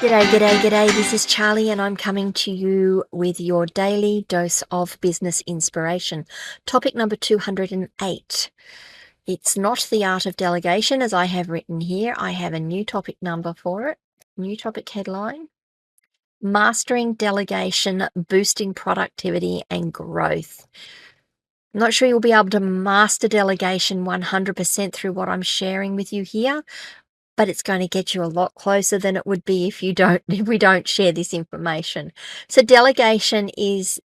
G'day. This is Charlie, and I'm coming to you with your daily dose of business inspiration. Topic number 208. It's not the art of delegation, as I have written here. I have a new topic number for it. New topic headline: Mastering Delegation, Boosting Productivity and Growth. I'm not sure you'll be able to master delegation 100% through what I'm sharing with you here, but it's going to get you a lot closer than it would be if we don't share this information. So delegation is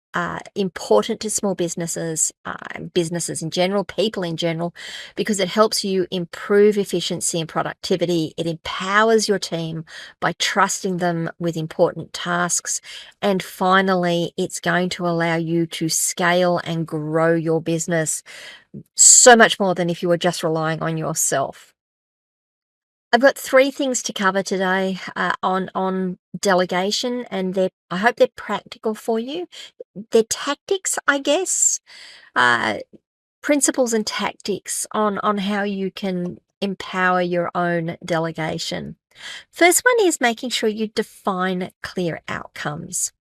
important to small businesses, businesses in general, people in general, because it helps you improve efficiency and productivity. It empowers your team by trusting them with important tasks. And finally, it's going to allow you to scale and grow your business so much more than if you were just relying on yourself. I've got 3 things to cover today, on delegation, and I hope they're practical for you. They're tactics, I guess, uh, principles and tactics on how you can empower your own delegation. First one is making sure you define clear outcomes.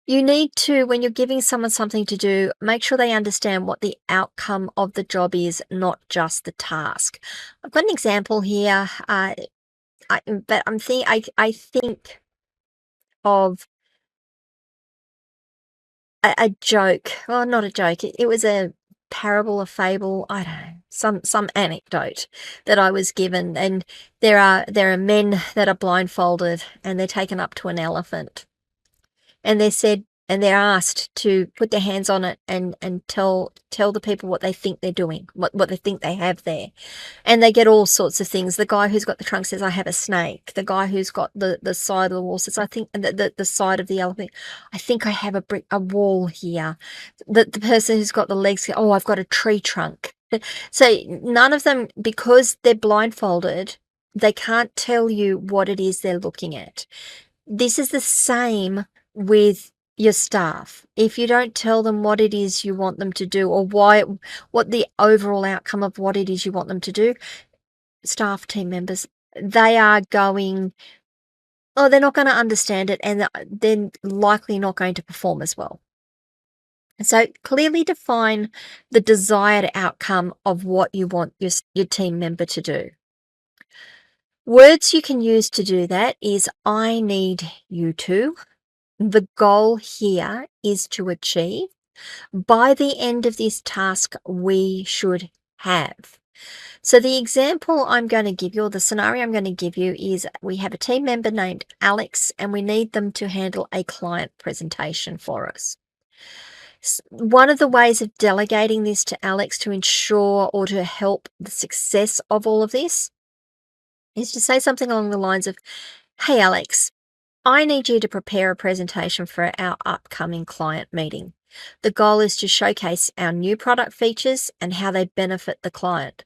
You need to, when you're giving someone something to do, make sure they understand what the outcome of the job is, not just the task. I've got an example here, but I think of a joke. Well, not a joke. It was a parable, a fable. I don't know, some anecdote that I was given. And there are men that are blindfolded, and they're taken up to an elephant. And they're asked to put their hands on it and tell the people what they think they're doing, what they think they have there. And they get all sorts of things. The guy who's got the trunk says, "I have a snake." The guy who's got the side of the wall says, "I think," the side of the elephant, "I think I have a wall here." The person who's got the legs says, "Oh, I've got a tree trunk." So none of them, because they're blindfolded, they can't tell you what it is they're looking at. This is the same with your staff. If you don't tell them what it is you want them to do, or what the overall outcome of what it is you want them to do, staff, team members, they're not going to understand it, and they're likely not going to perform as well. So clearly define the desired outcome of what you want your team member to do. Words you can use to do that is, "I need you to." The goal here is to achieve. By the end of this task, we should have. So the example I'm going to give you, or the scenario I'm going to give you, is we have a team member named Alex, and we need them to handle a client presentation for us. One of the ways of delegating this to Alex to ensure or to help the success of all of this is to say something along the lines of, "Hey, Alex, I need you to prepare a presentation for our upcoming client meeting. The goal is to showcase our new product features and how they benefit the client.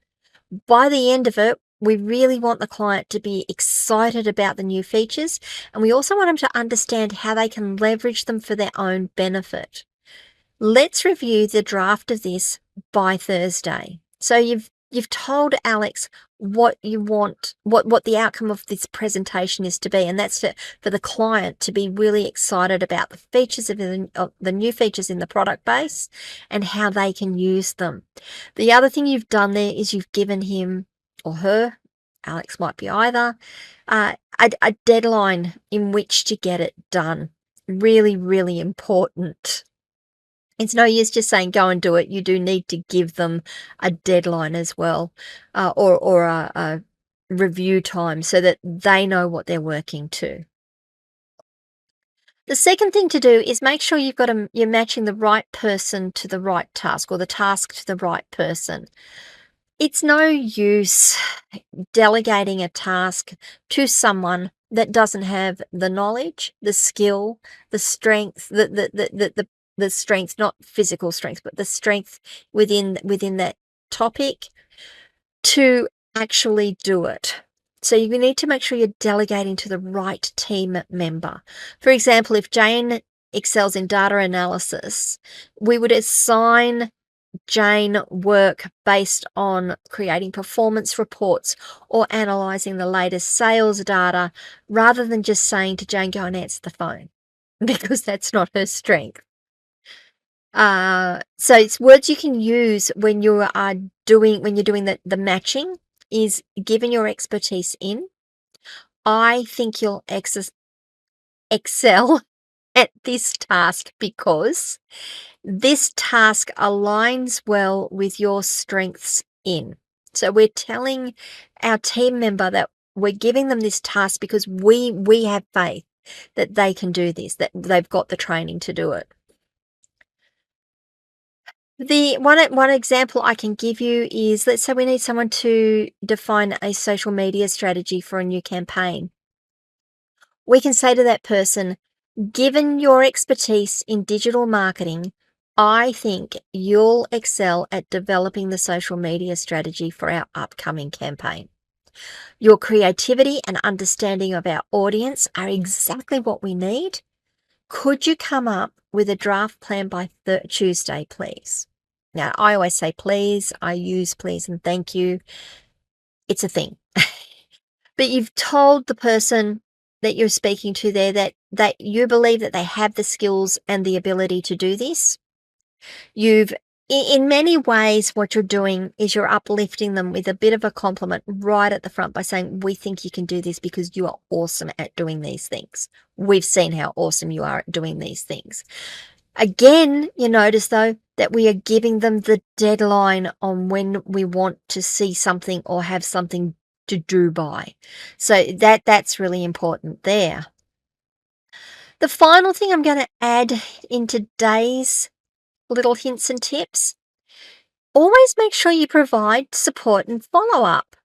By the end of it, we really want the client to be excited about the new features, and we also want them to understand how they can leverage them for their own benefit. Let's review the draft of this by Thursday." So you've told Alex what you want, what the outcome of this presentation is to be, and that's for the client to be really excited about the features of the new features in the product base and how they can use them. The other thing you've done there is you've given him or her, Alex might be either, a deadline in which to get it done. Really, really important. It's no use just saying, "Go and do it." You do need to give them a deadline as well, or a review time, so that they know what they're working to. The second thing to do is make sure you're matching the right person to the right task, or the task to the right person. It's no use delegating a task to someone that doesn't have the knowledge, the skill, the strength, the strength, not physical strength, but the strength within that topic to actually do it. So you need to make sure you're delegating to the right team member. For example, if Jane excels in data analysis, we would assign Jane work based on creating performance reports or analysing the latest sales data rather than just saying to Jane, go and answer the phone, because that's not her strength. So it's words you can use when you are when you're doing the matching is given your expertise in. I think you'll excel at this task because this task aligns well with your strengths in. So we're telling our team member that we're giving them this task because we have faith that they can do this, that they've got the training to do it. The one example I can give you is, let's say we need someone to define a social media strategy for a new campaign. We can say to that person, given your expertise in digital marketing, I think you'll excel at developing the social media strategy for our upcoming campaign. Your creativity and understanding of our audience are exactly what we need. Could you come up with a draft plan by Tuesday, please? Now, I always say please. I use please and thank you. It's a thing. But you've told the person that you're speaking to there that you believe that they have the skills and the ability to do this. You've, in many ways, what you're doing is you're uplifting them with a bit of a compliment right at the front by saying, we think you can do this because you are awesome at doing these things. We've seen how awesome you are at doing these things. Again, you notice, though, that we are giving them the deadline on when we want to see something or have something to do by. So that's really important there. The final thing I'm going to add in today's little hints and tips, always make sure you provide support and follow-up.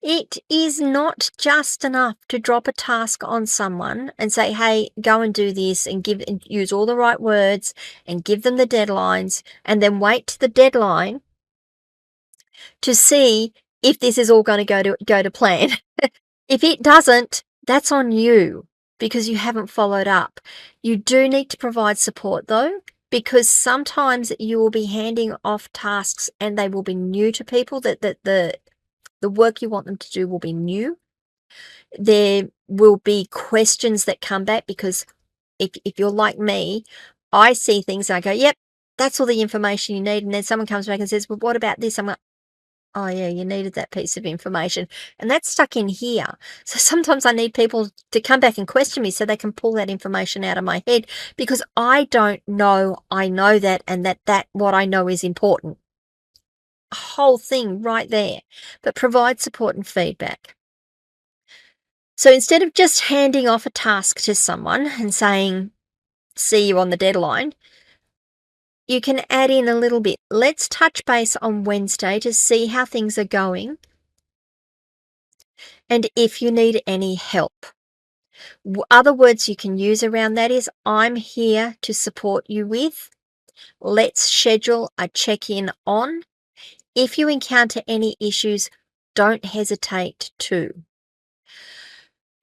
It is not just enough to drop a task on someone and say, hey, go and do this, and use all the right words and give them the deadlines, and then wait to the deadline to see if this is all going to go to plan. If it doesn't, that's on you because you haven't followed up. You do need to provide support, though, because sometimes you will be handing off tasks and they will be new to people, that the work you want them to do will be new. There will be questions that come back because if you're like me, I see things and I go, yep, that's all the information you need. And then someone comes back and says, well, what about this? I'm like, oh yeah, you needed that piece of information. And that's stuck in here. So sometimes I need people to come back and question me so they can pull that information out of my head, because I don't know I know that, and that what I know is important. A whole thing right there. But provide support and feedback. So instead of just handing off a task to someone and saying, see you on the deadline, you can add in a little bit. Let's touch base on Wednesday to see how things are going and if you need any help. Other words you can use around that is, I'm here to support you with. Let's schedule a check-in on. If you encounter any issues, don't hesitate to.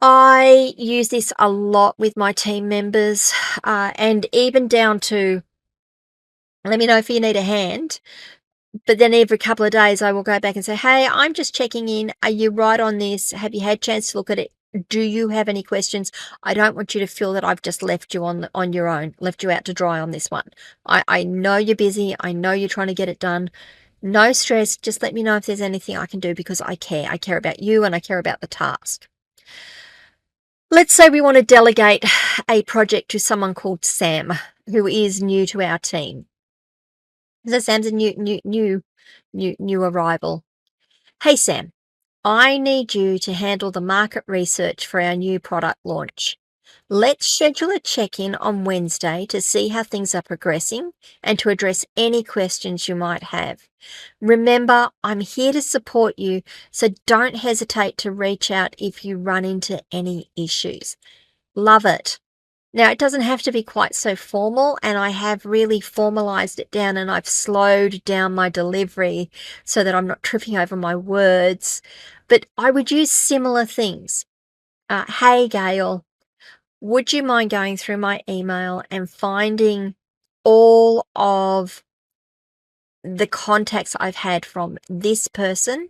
I use this a lot with my team members, and even down to, let me know if you need a hand. But then every couple of days I will go back and say, hey, I'm just checking in. Are you right on this? Have you had a chance to look at it? Do you have any questions? I don't want you to feel that I've just left you on your own, left you out to dry on this one. I know you're busy. I know you're trying to get it done. No stress. Just let me know if there's anything I can do, because I care. I care about you and I care about the task. Let's say we want to delegate a project to someone called Sam, who is new to our team. So Sam's a new arrival. Hey, Sam, I need you to handle the market research for our new product launch. Let's schedule a check-in on Wednesday to see how things are progressing and to address any questions you might have. Remember, I'm here to support you, so don't hesitate to reach out if you run into any issues. Love it. Now, it doesn't have to be quite so formal, and I have really formalized it down, and I've slowed down my delivery so that I'm not tripping over my words. But I would use similar things. Hey, Gail, would you mind going through my email and finding all of the contacts I've had from this person,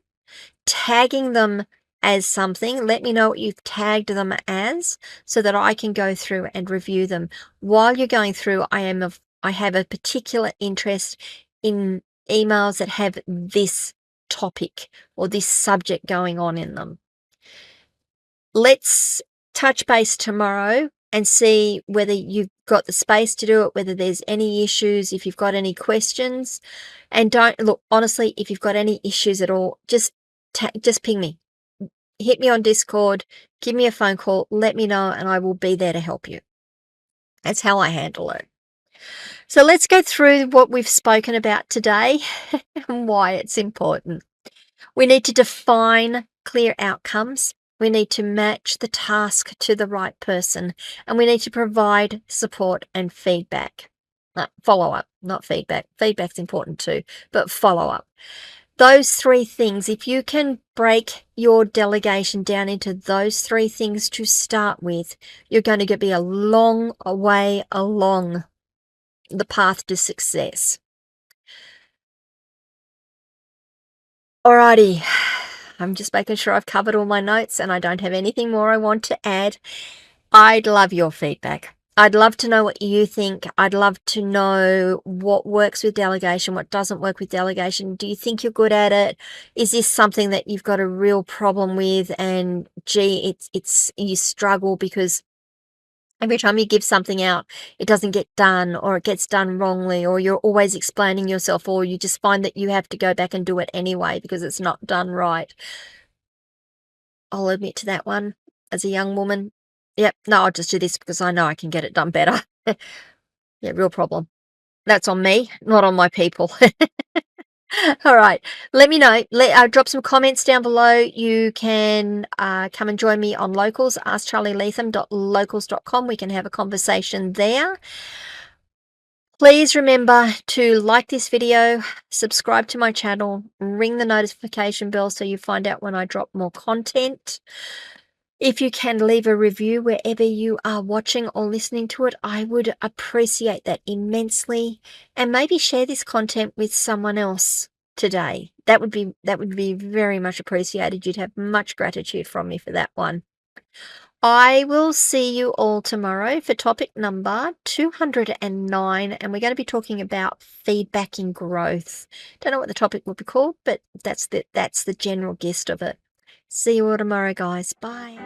tagging them as something. Let me know what you've tagged them as so that I can go through and review them. While you're going through, I have a particular interest in emails that have this topic or this subject going on in them. Let's touch base tomorrow and see whether you've got the space to do it, whether there's any issues, if you've got any questions. And don't look, honestly, if you've got any issues at all, just ping me. Hit me on Discord, give me a phone call, let me know, and I will be there to help you. That's how I handle it. So let's go through what we've spoken about today and why it's important. We need to define clear outcomes. We need to match the task to the right person, and we need to provide support and feedback. Follow up, not feedback. Feedback's important too, but follow up. Those three things, if you can break your delegation down into those three things to start with, you're going to be a long way along the path to success. Alrighty, I'm just making sure I've covered all my notes and I don't have anything more I want to add. I'd love your feedback. I'd love to know what you think. I'd love to know what works with delegation, what doesn't work with delegation. Do you think you're good at it? Is this something that you've got a real problem with? And gee, it's you struggle because every time you give something out, it doesn't get done, or it gets done wrongly, or you're always explaining yourself, or you just find that you have to go back and do it anyway because it's not done right. I'll admit to that one as a young woman. Yep, no, I'll just do this because I know I can get it done better. Yeah, real problem. That's on me, not on my people. All right, let me know. Drop some comments down below. You can come and join me on Locals, askcharlyleetham.locals.com. We can have a conversation there. Please remember to like this video, subscribe to my channel, ring the notification bell so you find out when I drop more content. If you can leave a review wherever you are watching or listening to it, I would appreciate that immensely. And maybe share this content with someone else today. That would be very much appreciated. You'd have much gratitude from me for that one. I will see you all tomorrow for topic number 209, and we're going to be talking about feedback in growth. Don't know what the topic will be called, but that's the general gist of it. See you all tomorrow, guys. Bye.